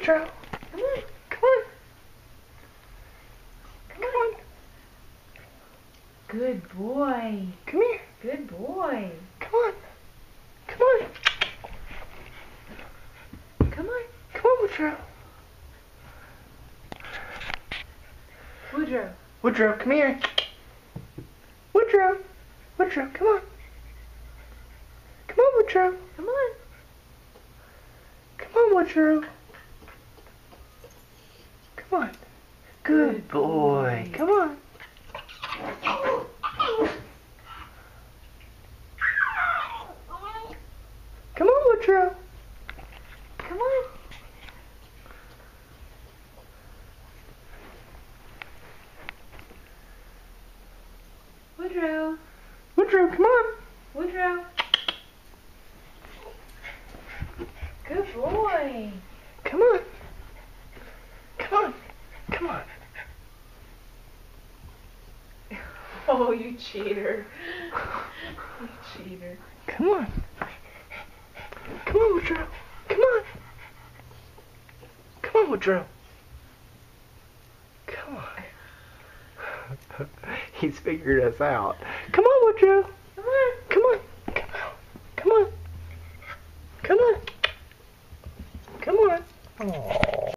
Woodrow. Come on. Come on. Come on. Good boy. Come here. Good boy. Come on. Come on. Come on. Come on, Woodrow. Woodrow. Woodrow, come here. Woodrow. Woodrow, come on. Come on, Woodrow. Come on. Come on, Woodrow. Come on. Good boy. Come on. Come on, Woodrow. Come on. Woodrow. Woodrow, come on. Woodrow. Good boy. Come on. Come on. Come on. Oh, you cheater. You cheater. Come on. Come on, Woodrow. Come on. Come on, Woodrow. Come on. He's figured us out. Come on, Woodrow.